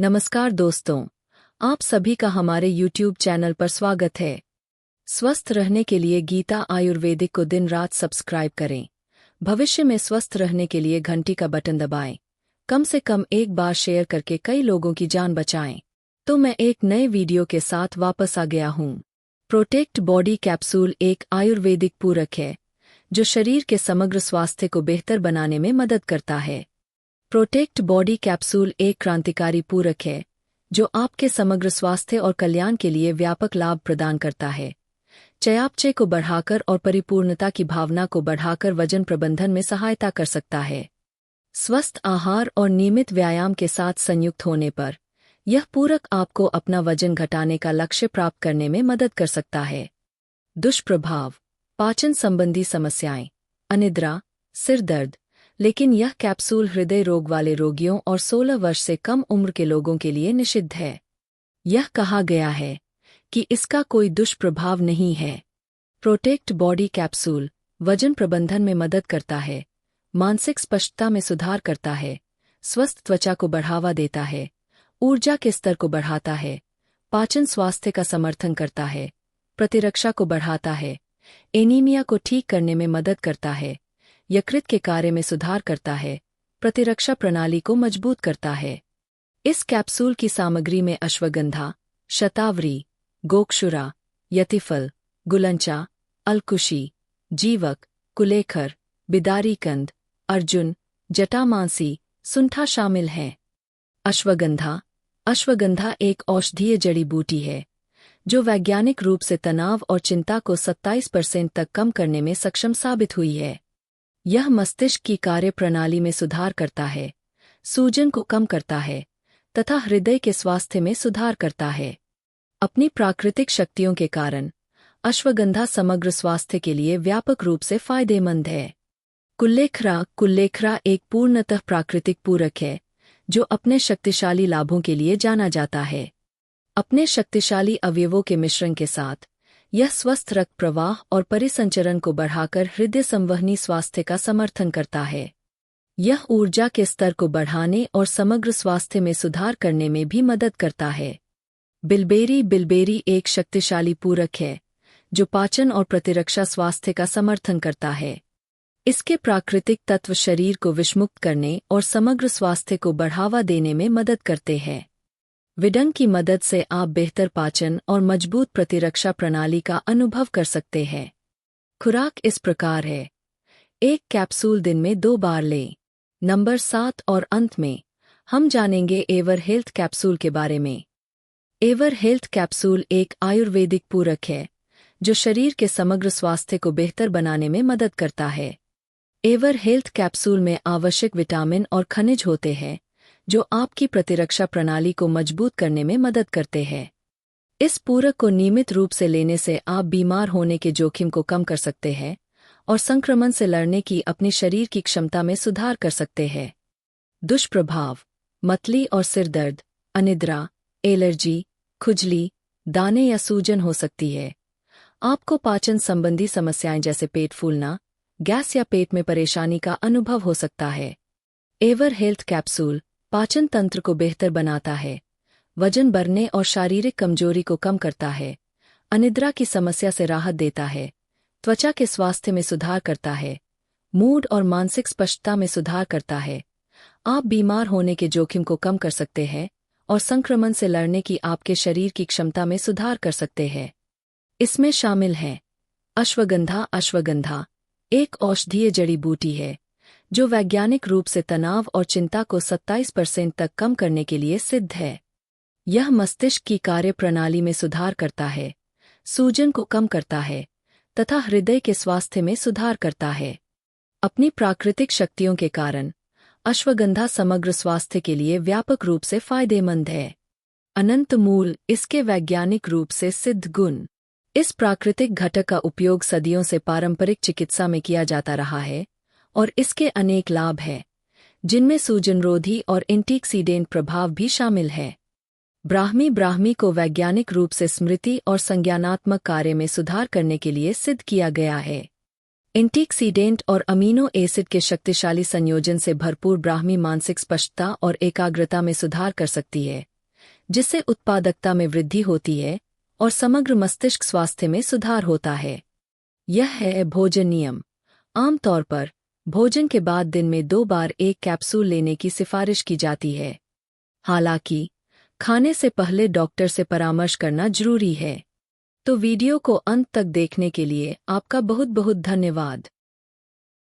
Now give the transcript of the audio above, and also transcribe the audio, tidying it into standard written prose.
नमस्कार दोस्तों, आप सभी का हमारे YouTube चैनल पर स्वागत है। स्वस्थ रहने के लिए गीता आयुर्वेदिक को दिन रात सब्सक्राइब करें। भविष्य में स्वस्थ रहने के लिए घंटी का बटन दबाएं। कम से कम एक बार शेयर करके कई लोगों की जान बचाएं। तो मैं एक नए वीडियो के साथ वापस आ गया हूँ। प्रोटेक्ट बॉडी कैप्सूल एक आयुर्वेदिक पूरक है जो शरीर के समग्र स्वास्थ्य को बेहतर बनाने में मदद करता है। प्रोटेक्ट बॉडी कैप्सूल एक क्रांतिकारी पूरक है जो आपके समग्र स्वास्थ्य और कल्याण के लिए व्यापक लाभ प्रदान करता है। चयापचय को बढ़ाकर और परिपूर्णता की भावना को बढ़ाकर वजन प्रबंधन में सहायता कर सकता है। स्वस्थ आहार और नियमित व्यायाम के साथ संयुक्त होने पर यह पूरक आपको अपना वजन घटाने का लक्ष्य प्राप्त करने में मदद कर सकता है। दुष्प्रभाव: पाचन संबंधी समस्याएं, अनिद्रा, सिर दर्द। लेकिन यह कैप्सूल हृदय रोग वाले रोगियों और 16 वर्ष से कम उम्र के लोगों के लिए निषिद्ध है। यह कहा गया है कि इसका कोई दुष्प्रभाव नहीं है। प्रोटेक्ट बॉडी कैप्सूल वजन प्रबंधन में मदद करता है, मानसिक स्पष्टता में सुधार करता है, स्वस्थ त्वचा को बढ़ावा देता है, ऊर्जा के स्तर को बढ़ाता है, पाचन स्वास्थ्य का समर्थन करता है, प्रतिरक्षा को बढ़ाता है, एनीमिया को ठीक करने में मदद करता है, यकृत के कार्य में सुधार करता है, प्रतिरक्षा प्रणाली को मजबूत करता है। इस कैप्सूल की सामग्री में अश्वगंधा, शतावरी, गोक्षुरा, यतिफल, गुलंचा, अलकुशी, जीवक, कुलेखर, बिदारीकंद, अर्जुन, जटामांसी, सुंठा शामिल हैं। अश्वगंधा एक औषधीय जड़ी बूटी है जो वैज्ञानिक रूप से तनाव और चिंता को 27% तक कम करने में सक्षम साबित हुई है। यह मस्तिष्क की कार्यप्रणाली में सुधार करता है, सूजन को कम करता है तथा हृदय के स्वास्थ्य में सुधार करता है। अपनी प्राकृतिक शक्तियों के कारण अश्वगंधा समग्र स्वास्थ्य के लिए व्यापक रूप से फायदेमंद है। कुल्लेखरा एक पूर्णतः प्राकृतिक पूरक है जो अपने शक्तिशाली लाभों के लिए जाना जाता है। अपने शक्तिशाली अवयवों के मिश्रण के साथ यह स्वस्थ रक्त प्रवाह और परिसंचरण को बढ़ाकर हृदय संवहनी स्वास्थ्य का समर्थन करता है। यह ऊर्जा के स्तर को बढ़ाने और समग्र स्वास्थ्य में सुधार करने में भी मदद करता है। बिलबेरी एक शक्तिशाली पूरक है जो पाचन और प्रतिरक्षा स्वास्थ्य का समर्थन करता है। इसके प्राकृतिक तत्व शरीर को विषमुक्त करने और समग्र स्वास्थ्य को बढ़ावा देने में मदद करते हैं। विडंग की मदद से आप बेहतर पाचन और मजबूत प्रतिरक्षा प्रणाली का अनुभव कर सकते हैं। खुराक इस प्रकार है: एक कैप्सूल दिन में 2 बार लें। नंबर 7 और अंत में हम जानेंगे एवर हेल्थ कैप्सूल के बारे में। एवर हेल्थ कैप्सूल एक आयुर्वेदिक पूरक है जो शरीर के समग्र स्वास्थ्य को बेहतर बनाने में मदद करता है। एवर हेल्थ कैप्सूल में आवश्यक विटामिन और खनिज होते हैं जो आपकी प्रतिरक्षा प्रणाली को मजबूत करने में मदद करते हैं। इस पूरक को नियमित रूप से लेने से आप बीमार होने के जोखिम को कम कर सकते हैं और संक्रमण से लड़ने की अपनी शरीर की क्षमता में सुधार कर सकते हैं। दुष्प्रभाव: मतली और सिर दर्द, अनिद्रा, एलर्जी, खुजली, दाने या सूजन हो सकती है। आपको पाचन संबंधी समस्याएं जैसे पेट फूलना, गैस या पेट में परेशानी का अनुभव हो सकता है। एवर हेल्थ कैप्सूल पाचन तंत्र को बेहतर बनाता है, वजन बढ़ने और शारीरिक कमजोरी को कम करता है, अनिद्रा की समस्या से राहत देता है, त्वचा के स्वास्थ्य में सुधार करता है, मूड और मानसिक स्पष्टता में सुधार करता है। आप बीमार होने के जोखिम को कम कर सकते हैं और संक्रमण से लड़ने की आपके शरीर की क्षमता में सुधार कर सकते हैं। इसमें शामिल हैं अश्वगंधा एक औषधीय जड़ी बूटी है जो वैज्ञानिक रूप से तनाव और चिंता को 27% तक कम करने के लिए सिद्ध है। यह मस्तिष्क की कार्यप्रणाली में सुधार करता है, सूजन को कम करता है तथा हृदय के स्वास्थ्य में सुधार करता है। अपनी प्राकृतिक शक्तियों के कारण अश्वगंधा समग्र स्वास्थ्य के लिए व्यापक रूप से फायदेमंद है। अनंत मूल इसके वैज्ञानिक रूप से सिद्ध गुण: इस प्राकृतिक घटक का उपयोग सदियों से पारंपरिक चिकित्सा में किया जाता रहा है और इसके अनेक लाभ हैं जिनमें सूजनरोधी और एंटीऑक्सीडेंट प्रभाव भी शामिल है। ब्राह्मी को वैज्ञानिक रूप से स्मृति और संज्ञानात्मक कार्य में सुधार करने के लिए सिद्ध किया गया है। एंटीऑक्सीडेंट और अमीनो एसिड के शक्तिशाली संयोजन से भरपूर ब्राह्मी मानसिक स्पष्टता और एकाग्रता में सुधार कर सकती है जिससे उत्पादकता में वृद्धि होती है और समग्र मस्तिष्क स्वास्थ्य में सुधार होता है। यह है भोजन नियम। आमतौर पर भोजन के बाद दिन में 2 बार एक कैप्सूल लेने की सिफारिश की जाती है। हालांकि खाने से पहले डॉक्टर से परामर्श करना जरूरी है। तो वीडियो को अंत तक देखने के लिए आपका बहुत बहुत धन्यवाद।